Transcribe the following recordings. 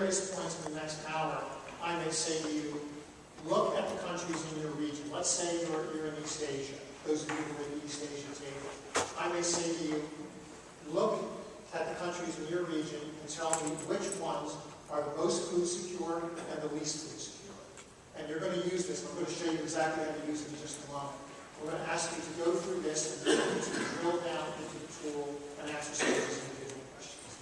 various points in the next hour, I may say to you, look at the countries in your region. Let's say you're in East Asia, those of you who are in the East Asia table. I may say to you, look at the countries in your region and tell me which ones are the most food secure and the least food secure. And you're going to use this. I'm going to show you exactly how to use it in just a moment. We're going to ask you to go through this and to drill down into the tool and answer some of these individual questions.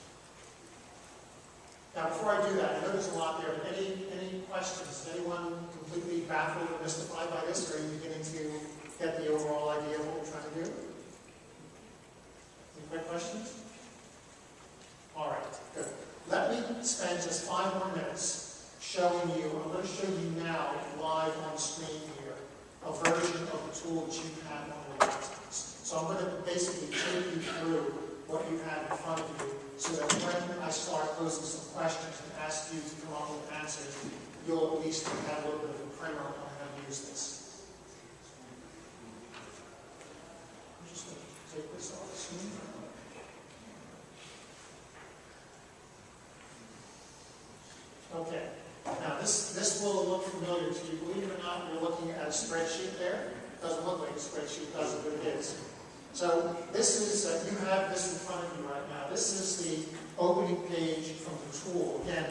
Now, before I do that, I know there's a lot there, but any questions? Is anyone completely baffled or mystified by this, or are you beginning to get the overall idea of what we're trying to do? Any quick questions? All right, good. Let me spend just 5 more minutes showing you, I'm going to show you now, live on the screen here, a version of the tool that you have on your laptops. So I'm going to basically take you through what you have in front of you, so that when I start posing some questions and ask you to come up with answers, you'll at least have a little bit of a primer on how to use this. I'm just going to take this off the screen. Okay, now this will look familiar to you. Believe it or not, you're looking at a spreadsheet there. It doesn't look like a spreadsheet, does it? But it is. So this is, you have this in front of you right now. This is the opening page from the tool. Again,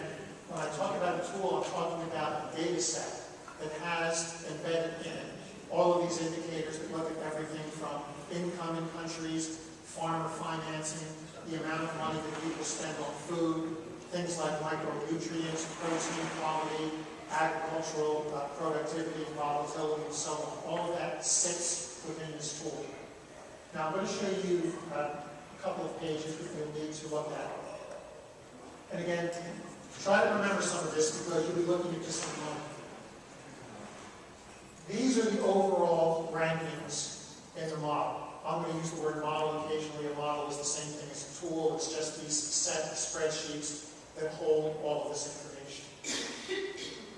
when I talk about a tool, I'm talking about a data set that has embedded in it all of these indicators that look at everything from income in countries, farmer financing, the amount of money that people spend on food, things like micronutrients, protein quality, agricultural productivity, volatility, and so on. All of that sits within this tool. Now I'm going to show you a couple of pages that you'll need to look at. And again, try to remember some of this because you'll be looking at just a moment. These are the overall rankings in the model. I'm going to use the word model occasionally. A model is the same thing as a tool. It's just these set of spreadsheets that hold all of this information.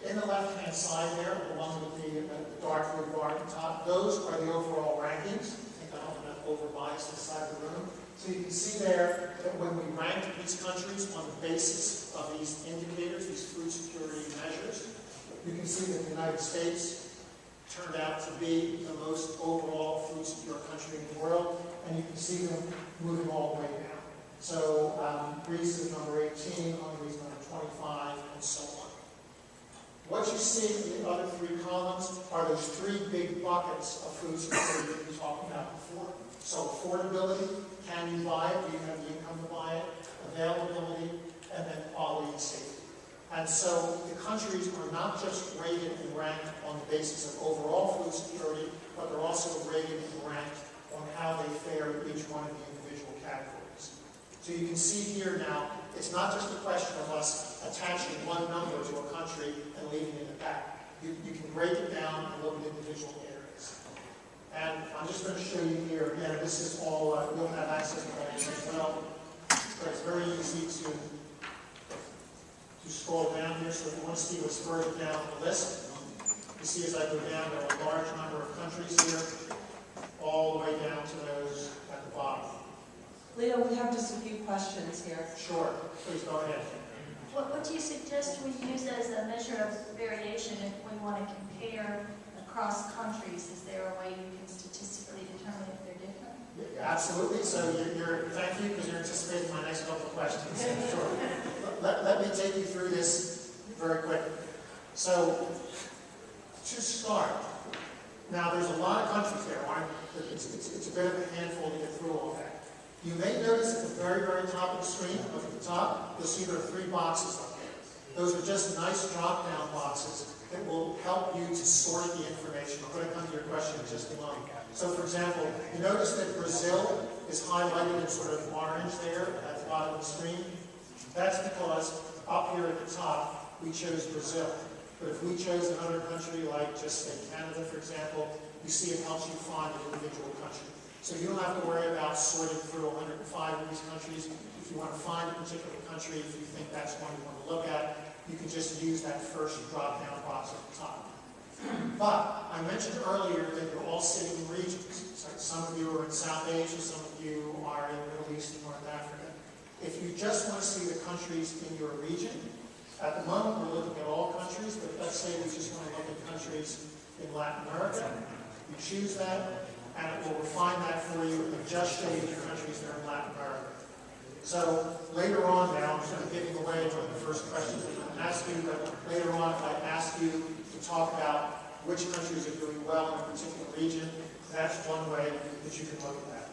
In the left-hand side there, the one with the dark blue bar at the top, those are the overall rankings. I think I don't have over-biased this side of the room. So you can see there that when we rank these countries on the basis of these indicators, these food security measures, you can see that the United States turned out to be the most overall food secure country in the world, and you can see them moving all the way down. So Greece is number 18, Hungary is number 25, and so on. What you see in the other 3 columns are those 3 big buckets of food security that we talked about before. So affordability, can you buy it? Do you have the income to buy it? Availability, and then quality and safety. And so the countries are not just rated and ranked on the basis of overall food security, but they're also rated and ranked on how they fare in each one of the individual categories. So you can see here now, it's not just a question of us attaching one number to a country and leaving it at that. You can break it down and look at individual areas. And I'm just going to show you here, again, this is all, you'll have access to all this as well, but it's very easy to scroll down here. So if you want to see what's further down the list, you see as I go down, there are a large number of countries here, all the way down to those at the bottom. Leo, we have just a few questions here. Sure, please go ahead. What do you suggest we use as a measure of variation if we want to compare across countries? Is there a way you can statistically determine if they're different? Yeah, absolutely. So thank you, because you're anticipating my next couple of questions. Sure. Let me take you through this very quickly. So, to start, now there's a lot of countries there, aren't there? It's a bit of a handful to get through all that. You may notice at the very, very top of the screen, look at the top, you'll see there are 3 boxes up there. Those are just nice drop-down boxes that will help you to sort the information. I'm going to come to your question in just a moment. So, for example, you notice that Brazil is highlighted in sort of orange there at the bottom of the screen. That's because up here at the top, we chose Brazil. But if we chose another country, like just say Canada, for example, you see it helps you find an individual country. So you don't have to worry about sorting through 105 of these countries. If you want to find a particular country, if you think that's one you want to look at, you can just use that first drop-down box at the top. But I mentioned earlier that you're all sitting in regions. So some of you are in South Asia, some of you are in the Middle East and North Africa. If you just want to see the countries in your region, At the moment, we're looking at all countries, but let's say we just want to look at countries in Latin America. You choose that, and it will refine that for you and just show you the countries that are in Latin America. So later on now, I'm sort of giving away one of the first questions I'm going to ask you, but later on, if I ask you to talk about which countries are doing well in a particular region, that's one way that you can look at that.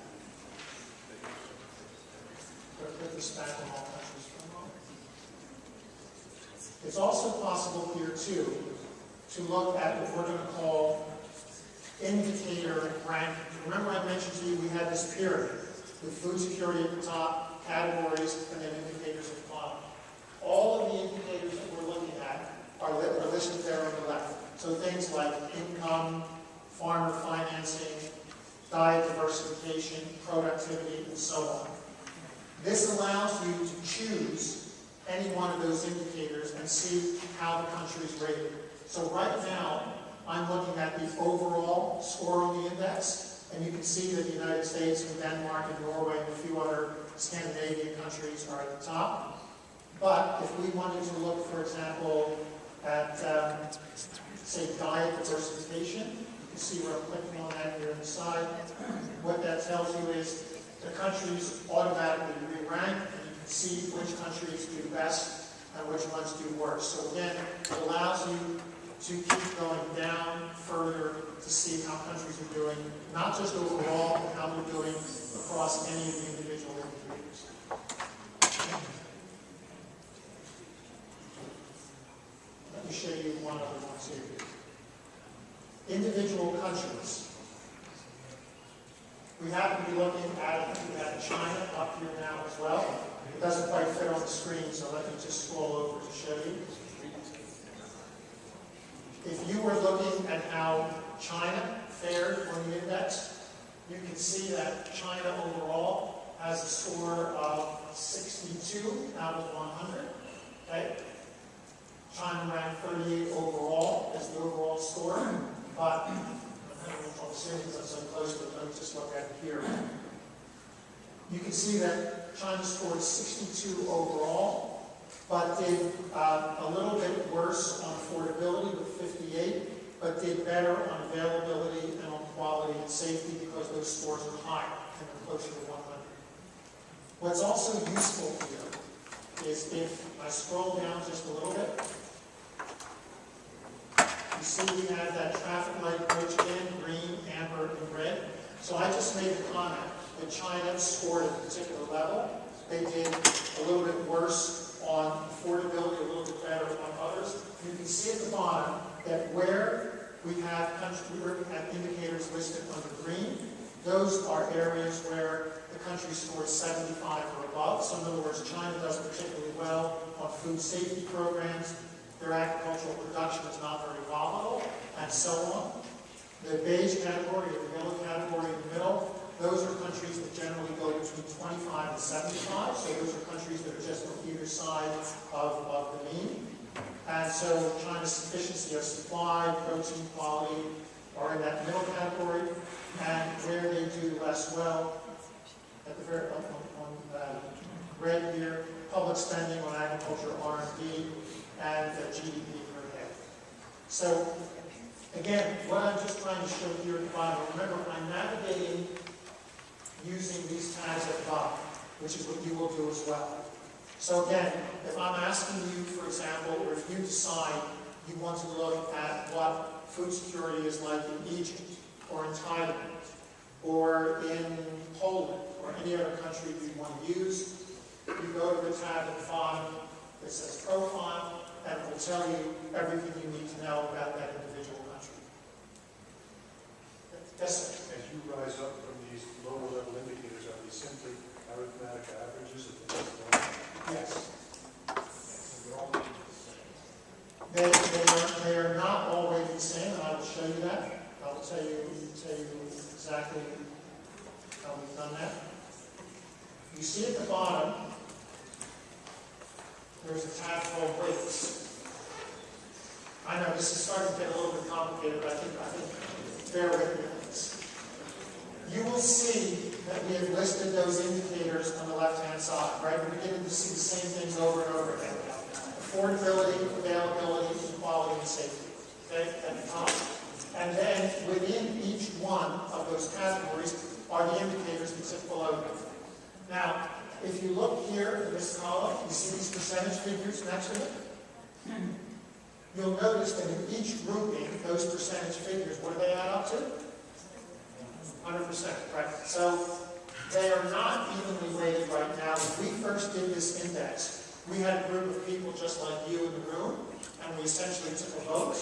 Put this back on all countries for a moment. It's also possible here, too, to look at what we're going to call indicator ranking. Remember I mentioned to you we had this pyramid with food security at the top, categories, and then indicators at the bottom. All of the indicators that we're looking at are listed there on the left. So things like income, farmer financing, diet diversification, productivity, and so on. This allows you to choose any one of those indicators and see how the country is rated. So right now, I'm looking at the overall score on the index, and you can see that the United States and Denmark and Norway and a few other Scandinavian countries are at the top. But if we wanted to look, for example, at, say, diet diversification, you can see where I'm clicking on that here on the side. What that tells you is the countries automatically re-rank, and you can see which countries do best and which ones do worse. So again, it allows you to keep going down further to see how countries are doing, not just overall, but how they're doing across any of the individual indicators. Let me show you one other one too. Individual countries. We happen to be looking at, I think we have China up here now as well. It doesn't quite fit on the screen, so let me just scroll over to show you. If you were looking at how China fared on the index, you can see that China overall has a score of 62 out of 100. Okay? China ranked 38 overall as the overall score, but I'm having trouble seeing because I'm so close to it. Let me just look at it here. You can see that China scored 62 overall, but did a little bit worse on affordability with 58, but did better on availability and on quality and safety because those scores are higher and they're closer to 100. What's also useful here is if I scroll down just a little bit, you see we have that traffic light approach again, green, amber, and red. So I just made a comment that China scored at a particular level. They did a little bit worse on affordability, a little bit better on others. And you can see at the bottom that where we have indicators listed under green, those are areas where the country scores 75 or above. So in other words, China does particularly well on food safety programs. Their agricultural production is not very volatile, and so on. The beige category, or the yellow category in the middle, those are countries that generally go between 25 and 75. So those are countries that are just on either side of the mean. And so China's sufficiency of supply, protein quality are in that middle category. And where they do less well, at the very on red here, public spending on agriculture, R&D, and GDP per head. So again, what I'm just trying to show here at the bottom, remember I'm navigating using these tags at the bottom, which is what you will do as well. So again, if I'm asking you, for example, or if you decide you want to look at what food security is like in Egypt, or in Thailand, or in Poland, or any other country you want to use, you go to the tab at the bottom that says Profile, and it will tell you everything you need to know about that individual country. Yes, sir? As you rise up from these lower level indicators, are these simply arithmetic averages of the next one? Yes. They are not always the same, and I will show you that. I will tell you exactly how we've done that. You see at the bottom, there's a tab called weights. I know this is starting to get a little bit complicated, but I think bear with me on this. You will see that we have listed those indicators on the left-hand side, right? We're beginning to see the same things over and over again. affordability, availability, equality, and safety. Okay, at the top. And then within each one of those categories are the indicators that sit below them. Now, if you look here in this column, you see these percentage figures next to it? You'll notice that in each grouping, those percentage figures, what do they add up to? 100%, right? So they are not evenly weighted right now. When we first did this index, we had a group of people just like you in the room, and we essentially took a vote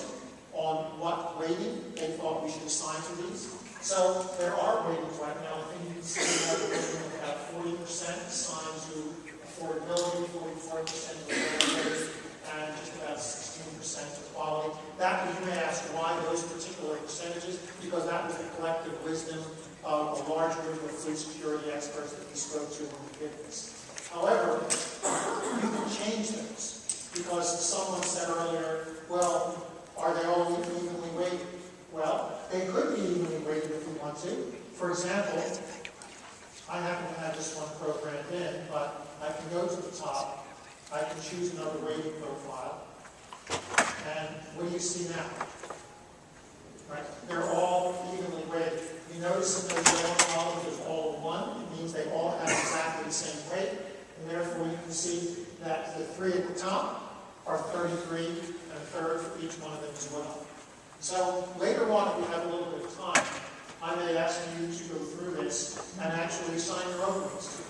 on what weighting they thought we should assign to these. So there are weightings right now. I think you can see we have a weighting of about 40% assigned to affordability, 44% to availability, and just about 16% to quality. That, you may ask why those particular percentages, because that was the collective wisdom of a large group of food security experts that we spoke to when we did this. However, you can change those, because someone said earlier, well, are they all evenly weighted? Well, they could be evenly weighted if we want to. For example, I happen to have this one programmed in, but I can go to the top, I can choose another weighting profile, and what do you see now? Right? They're all evenly weighted. You notice in those yellow columns there's all of one. It means they all have exactly the same weight, and therefore you can see that the three at the top are 33 and a third for each one of them as well. So later on, if we have a little bit of time, I may ask you to go through this and actually assign your own weights to it.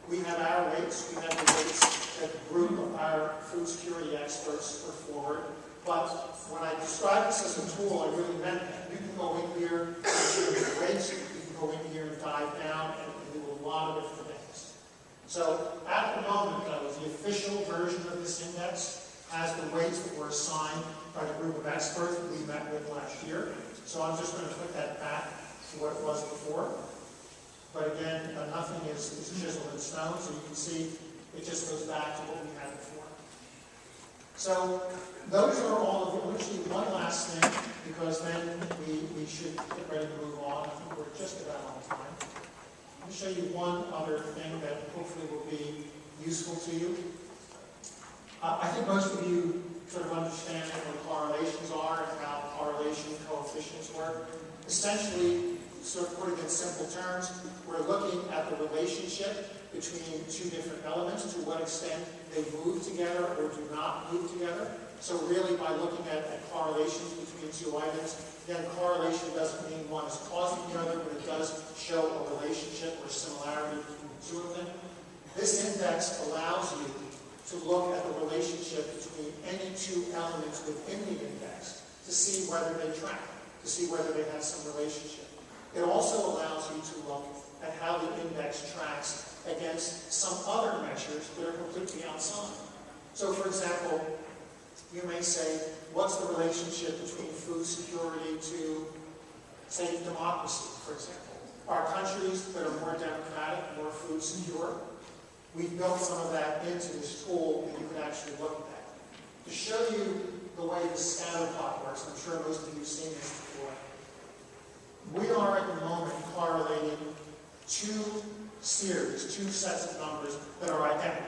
We have our weights, we have the weights that the group of our food security experts put forward. But when I describe this as a tool, I really meant that. You can go in here and choose the weights, you can go in here and dive down and do a lot of different things. So at the moment, though, the official version of this index has the weights that were assigned by the group of experts that we met with last year. So I'm just going to put that back to what it was before. But again, nothing is chiseled in stone, so you can see it just goes back to what we had before. So those are all of them. We'll see one last thing, because then we should get ready to move on. I think we're just about on time. Let me show you one other thing that hopefully will be useful to you. I think most of you sort of understand what correlations are and how correlation coefficients work. Essentially, sort of put it in simple terms, we're looking at the relationship between two different elements, to what extent they move together or do not move together. So really, by looking at correlations between two items, again, correlation doesn't mean one is causing the other, but it does show a relationship or similarity between the two of them. This index allows you to look at the relationship between any two elements within the index to see whether they track, to see whether they have some relationship. It also allows you to look at how the index tracks against some other measures that are completely outside. So, for example, you may say, what's the relationship between food security to, say, democracy, for example? Are countries that are more democratic more food secure? We've built some of that into this tool, and you can actually look at that. To show you the way the scatter plot works, I'm sure most of you have seen this before, we are at the moment correlating two series, two sets of numbers that are identical,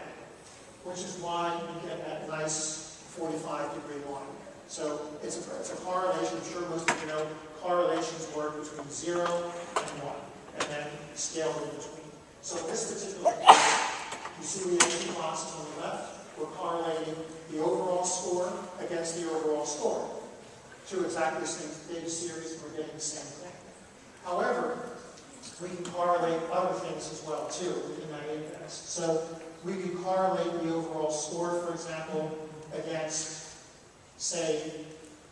which is why you get that nice 45-degree line. So it's a correlation. I'm sure most of you know correlations work between 0 and 1, and then scale in between. So in this particular case, you see we have two boxes on the left. We're correlating the overall score against the overall score. Two exactly the same data series, and we're getting the same thing. However, we can correlate other things as well, too, within that index. So we can correlate the overall score, for example, against, say,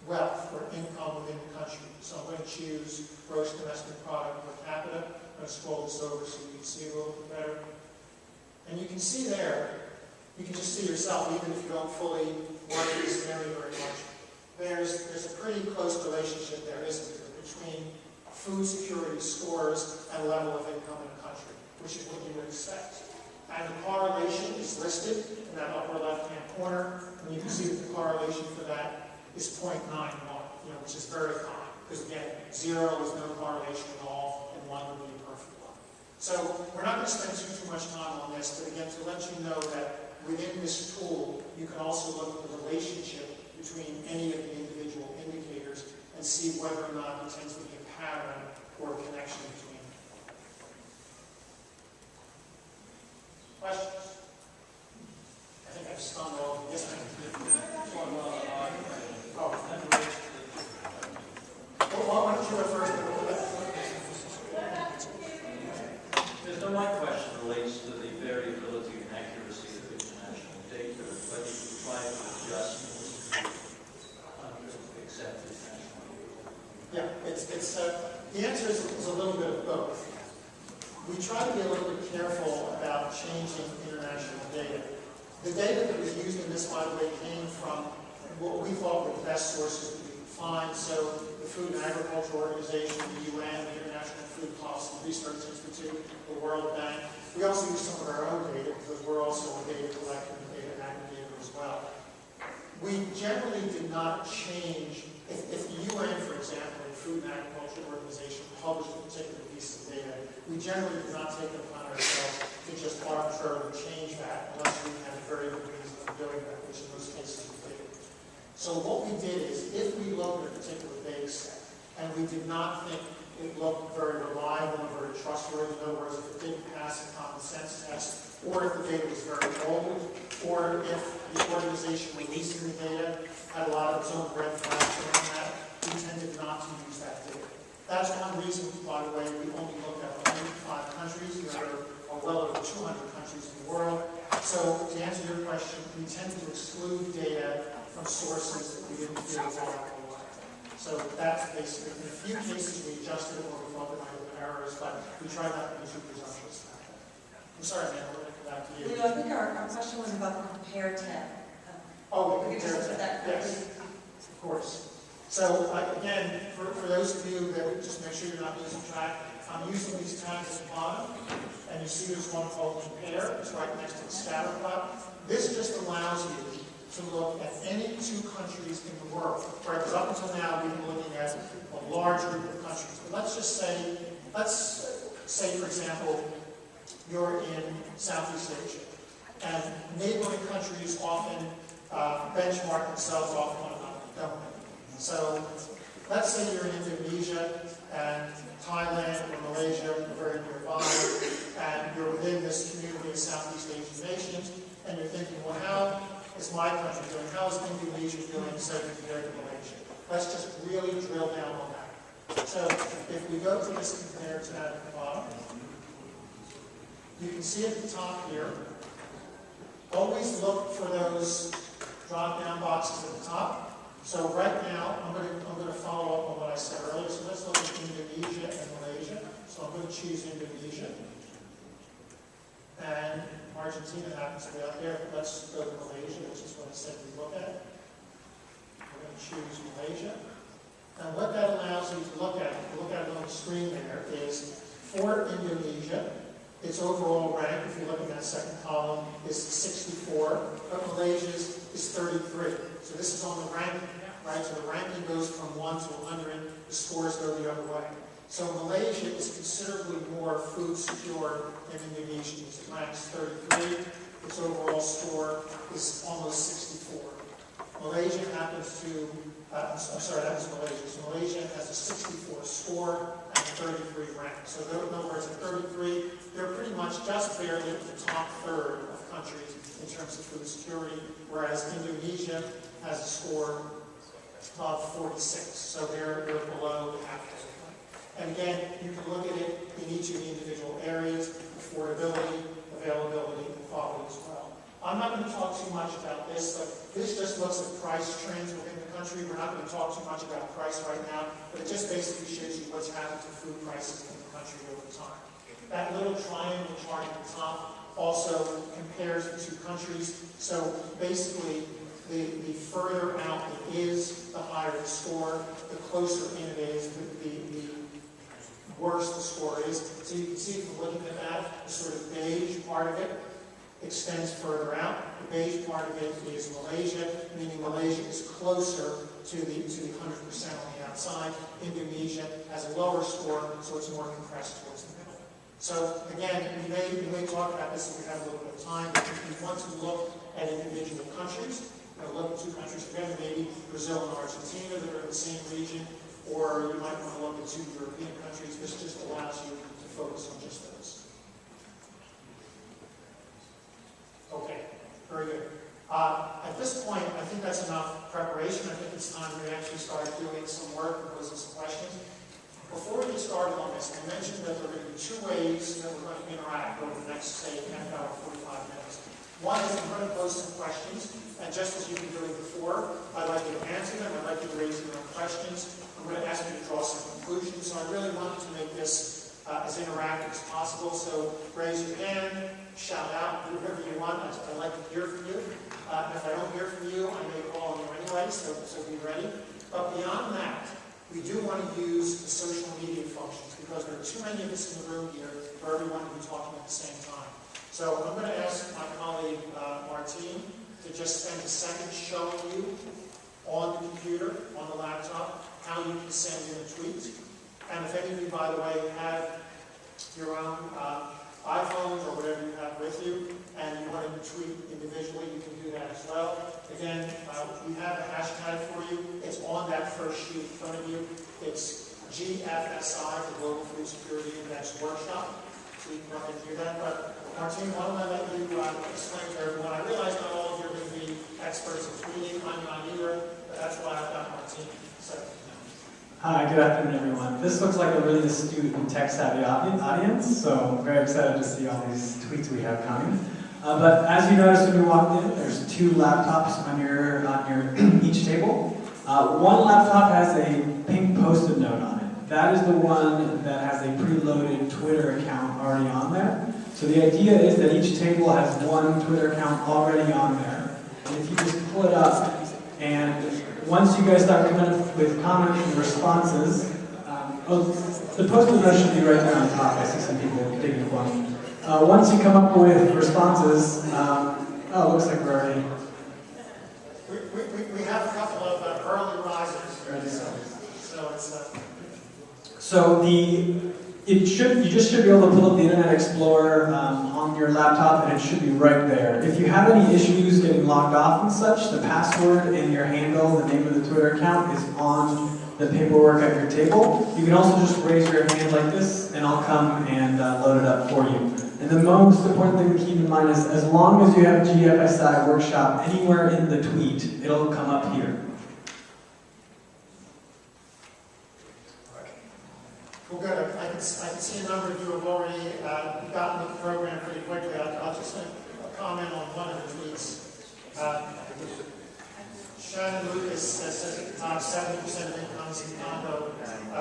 wealth or income within the country. So I'm going to choose gross domestic product per capita. I'm going to scroll this over so you can see a little bit better. And you can see there, you can just see yourself, even if you don't fully work this very much. There's a pretty close relationship there, isn't there, between food security scores and level of income in a country, which is what you would expect. And the correlation is listed in that upper left-hand corner, and you can see that the correlation for that is 0.91, which is very common, because again, 0 is no correlation at all, and 1 would be a perfect one. So we're not going to spend too much time on this, but again, to let you know that within this tool, you can also look at the relationship between any of the individual indicators and see whether or not there tends to be a pattern or a connection between them. Questions? I think I've stunned all of you. Yes, ma'am. Oh, well, why don't you go first? My question relates to the variability and accuracy of international data, whether you try to adjust to accept international data. Yeah, the answer is a little bit of both. We try to be a little bit careful about changing international data. The data that was used in this, by the way, came from what we thought were the best sources that we could find. So the Food and Agriculture Organization, the UN, the International Food Policy Research Institute, the World Bank. We also use some of our own data because we're also a data collector and data aggregator as well. We generally did not change, if the UN, for example, the Food and Agriculture Organization published a particular piece of data, we generally did not take it upon ourselves to just arbitrarily change that unless we had a very good reason for doing that, which in most cases we did. So what we did is, if we looked at a particular data set and we did not think it looked very reliable and very trustworthy, in other words, if it didn't pass a common sense test, or if the data was very old, or if the organization releasing the data had a lot of its own red flags around that, we tended not to use that data. That's one reason, by the way, we only looked at 105 countries. There are well over 200 countries in the world. So to answer your question, we tended to exclude data from sources that we didn't feel reliable. So that's basically, in a few cases we adjusted it or we thought there might have been errors, but we tried not to be too presumptuous. I'm sorry, man, we're going to come back to you. Leo, I think our question was about the compare tab. Oh, We could just put that. yes, of course. So again, for those of you that just make sure you're not losing track, I'm using these tabs at the bottom, and you see there's one called compare. It's right next to the scatter plot. This just allows you to look at any two countries in the world. Right, because up until now we've been looking at a large group of countries. But let's say, for example, you're in Southeast Asia, and neighboring countries often benchmark themselves off one another, don't they? So let's say you're in Indonesia and Thailand or Malaysia are very nearby, and you're within this community of Southeast Asian nations, and you're thinking, well, how is my country doing? How is Indonesia doing, say, compared to Malaysia? Let's just really drill down on that. So if we go to this compare tab at the bottom, you can see at the top here, always look for those drop-down boxes at the top. So right now, I'm going to follow up on what I said earlier. So let's look at Indonesia and Malaysia. So I'm going to choose Indonesia. And Argentina happens to be up there. Let's go to Malaysia, which is what I said we look at. We're going to choose Malaysia. And what that allows you to look at, if you look at it on the screen there, is for Indonesia, its overall rank, if you look at that second column, is 64, but Malaysia's is 33. So this is on the ranking, right? So the ranking goes from 1 to 100, the scores go the other way. So Malaysia is considerably more food secure than Indonesia. It ranks 33. Its overall score is almost 64. Malaysia happens to, I'm sorry, that was Malaysia. So Malaysia has a 64 score and a 33 rank. So in other words, at 33, they're pretty much just barely at the top third of countries in terms of food security, whereas Indonesia has a score of 46. So they're below the halfway point. And again, you can look at it in each of the individual areas, affordability, availability, and quality as well. I'm not going to talk too much about this, but this just looks at price trends within the country. We're not going to talk too much about price right now, but it just basically shows you what's happened to food prices in the country over time. That little triangle chart at the top also compares the two countries. So basically, the further out it is, the higher the score. The closer in it is, the worse the score is. So you can see from looking at that, the sort of beige part of it extends further out. The beige part of it is Malaysia, meaning Malaysia is closer to the 100% on the outside. Indonesia has a lower score, so it's more compressed towards the middle. So again, we may talk about this if we have a little bit of time, but if you want to look at individual countries. Look at two countries together, maybe Brazil and Argentina that are in the same region, or you might want to look at two European countries. This just allows you to focus on just those. Okay, very good. At this point, I think that's enough preparation. I think it's time we actually start doing some work and posing some questions. Before we get started on this, I mentioned that there are going to be two ways that we're going to interact over the next, say, half hour, 45 minutes. One is I'm going to pose some questions, and just as you've been doing before, I'd like you to answer them. I'd like you to raise your own questions. I'm going to ask you to draw some conclusions. So I really want to make this as interactive as possible. So raise your hand, shout out, do whatever you want. I'd like to hear from you. And if I don't hear from you, I may call on you anyway, so be ready. But beyond that, we do want to use the social media functions because there are too many of us in the room here for everyone to be talking at the same time. So I'm going to ask my colleague, Martine, to just spend a second showing you on the computer, on the laptop, how you can send in a tweet. And if any of you, by the way, have your own iPhones or whatever you have with you, and you want to tweet individually, you can do that as well. Again, we have a hashtag for you. It's on that first sheet in front of you. It's GFSI, the Global Food Security Index Workshop. So you can go ahead and do that. But Martine, why don't I let you explain to everyone? I realize not all of you are going to be experts in tweeting. I'm not either, but that's why I've got Martine. So. Hi, good afternoon, everyone. This looks like a really astute and tech-savvy audience, so I'm very excited to see all these tweets we have coming. But as you noticed when you walked in, there's two laptops on your each table. One laptop has a pink Post-it note on it. That is the one that has a preloaded Twitter account already on there. So the idea is that each table has one Twitter account already on there. And if you just pull it up, and once you guys start coming up with comments and responses, the Post-it note should be right there on top. I see some people digging one. Once you come up with responses, it looks like we're already... We have a couple of early risers already, so it's... So you just should be able to pull up the Internet Explorer on your laptop, and it should be right there. If you have any issues getting logged off and such, the password and your handle, the name of the Twitter account, is on the paperwork at your table. You can also just raise your hand like this, and I'll come and load it up for you. And the most important thing to keep in mind is as long as you have GFSI Workshop anywhere in the tweet, it'll come up here. Well, good. I can see a number of you have already gotten the program pretty quickly. I'll just make a comment on one of the tweets. Shannon Lucas says at the top, 70% of incomes in Congo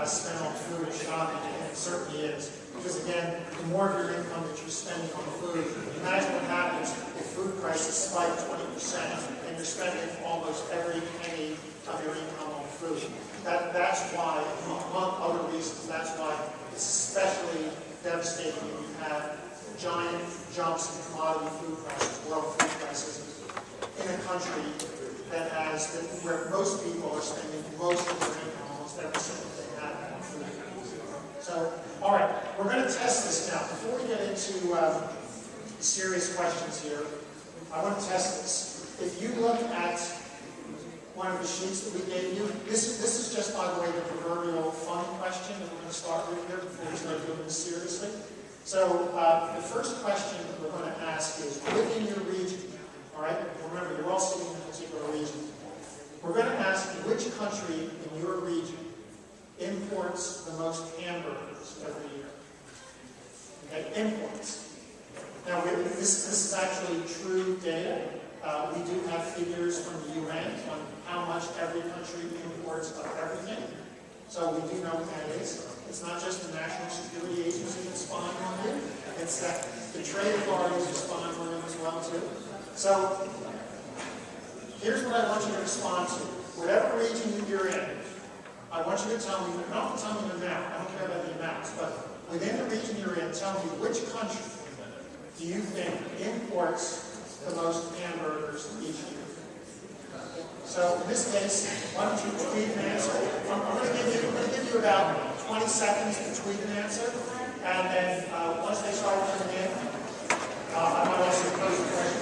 spent on food and shopping, and it certainly is. Because again, the more of your income that you're spending on food, imagine what happens if food prices spike 20% and you're spending almost every penny of your income on food. That's why, among other reasons, that's why it's especially devastating when you have giant jumps in commodity food prices, world food prices, in a country that has, where most people are spending most of their income, almost every single thing they have on food. So, all right, we're going to test this now. Before we get into serious questions here, I want to test this. If you look at one of the sheets that we gave you, this is just, by the way, the proverbial fun question that we're going to start with here before we start doing this seriously. So the first question that we're going to ask is, within your region, all right, remember, you're all sitting in a particular region. We're going to ask which country in your region imports the most hamburgers every year. Okay, imports. Now, this is actually true data. We do have figures from the UN on how much every country imports of everything. So we do know what that is. It's not just the National Security Agency that's spying on you. It's that the trade authorities are spying on them as well, too. So here's what I want you to respond to. Whatever region you're in, I want you to tell me, not to tell me the amount, I don't care about the amounts, but within the region you're in, tell me which country do you think imports the most hamburgers each year. So in this case, why don't you tweet an answer? I'm going to give you about 20 seconds to tweet an answer, and then once they start coming in, I might also pose a question.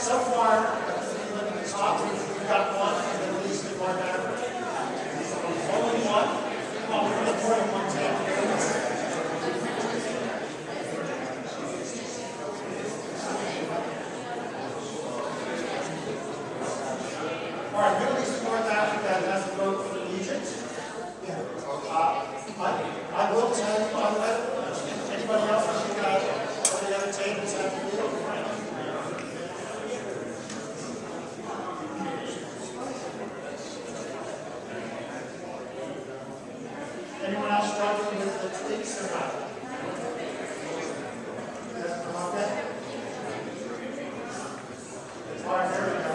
So far, if you look at the top, we've got one in the Middle East and North Africa. Only one. Well, we're going to more than one table. All right, Middle East and North Africa has a vote for Egypt. I will tell you, by the way, anybody else who's got all the other tables have to do? Anyone else struggling with the tweaks or not? Okay. All right, there we go.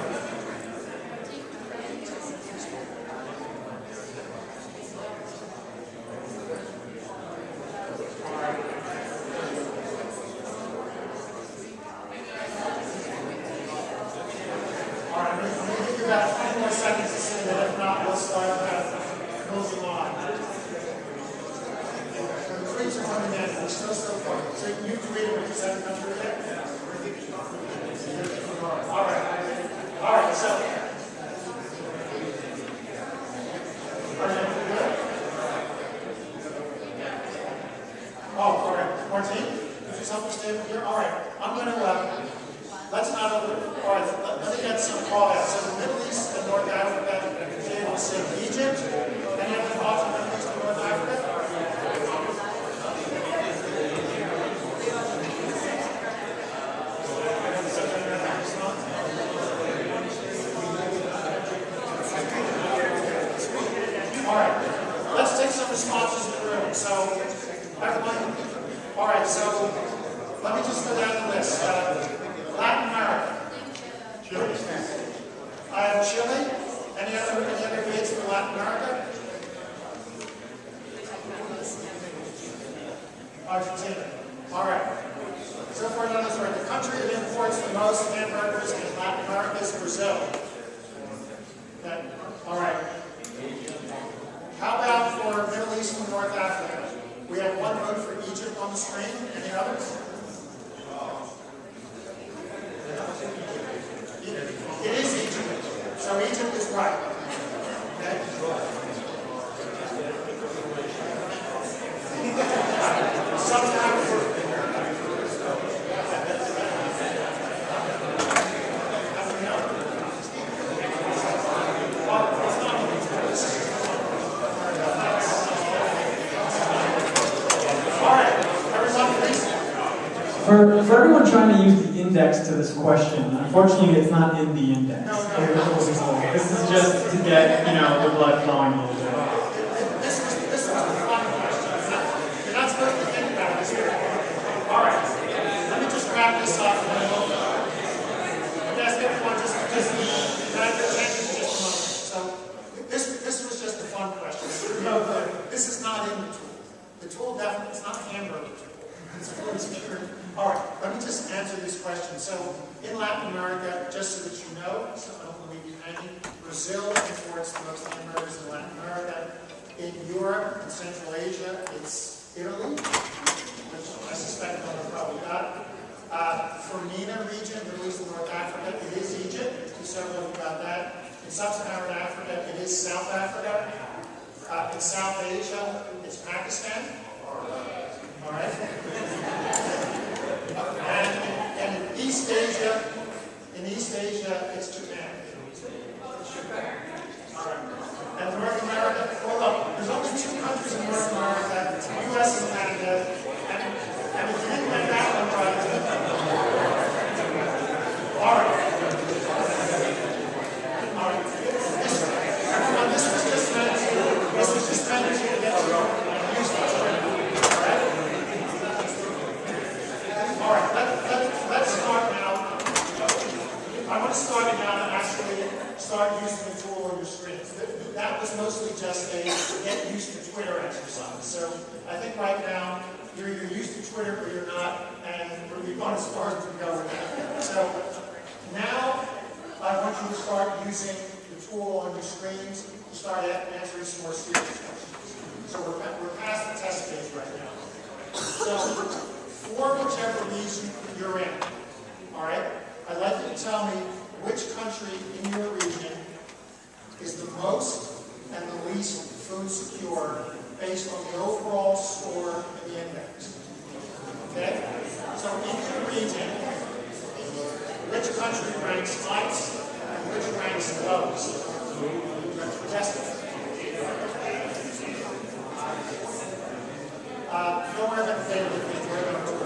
Seconds to say that, if not, we'll start moving on. The tweets are coming in, we're still far. So you tweeted what you said the country again? All right, so. Are you good? Oh, all right. Martine, could you help me stay over here? All right, I'm going to, let's not over, all right, let me get some call out. So the Middle East and North Africa, they will say Egypt. Any other thoughts on Middle East and North Africa? All right, let's take some responses in the room. So, everyone, all right, so let me just go down the list. Latin America. I have Chile. Any other dates for Latin America? Argentina. All right. So far, none of those are right. The country that imports the most hamburgers in Latin America is Brazil. Okay. All right. How about for Middle East and North Africa? We have one vote for Egypt on the screen. Any others? It is Egypt. So Egypt is right. Okay? Sometimes For everyone trying to use the index to this question, unfortunately it's not in the index. This is just to get, the blood flowing a little bit. This was the fun question. You're not supposed to think about this here. All right. Let me just wrap this up. Yes, everyone, just just a moment. So this was just a fun question. This is not in the tool. The tool definitely, it's not a hamburger tool. It's pure. All right, let me just answer this question. So, in Latin America, just so that you know, so I don't leave you hanging, Brazil imports the most hamburgers in Latin America. In Europe and Central Asia, it's Italy, which I suspect no one probably got. For MENA region, Middle East and North Africa, it is Egypt. Several of you got that. In Sub-Saharan Africa, it is South Africa. In South Asia, it's Pakistan. All right. And in East Asia, it's Japan. All right. And North America, well, look, there's only two countries in North America, the U.S. and Canada, and if you didn't get that one right, all right. All right. Everyone, this was just meant to get you used to it. All right, let's start now. I want to start now and actually start using the tool on your screens. That was mostly just a get used to Twitter exercise. So I think right now you're either used to Twitter or you're not, and we've gone as far as we can go with that. So now I want you to start using the tool on your screens to start answering some more serious questions. So we're past the test phase right now. So for whichever reason you're in, all right, I'd like you to tell me based on the overall score in the index. Okay? So in your region, which country ranks highest and which ranks lowest? Testing. Don't worry about the data with me. Worry about the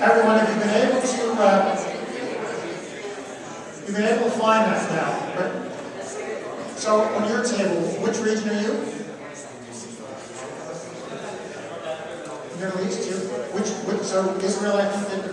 Everyone, have you been able to you've been able to find that now, right? So on your table, which region are you? Middle East, so Israel, I think, did the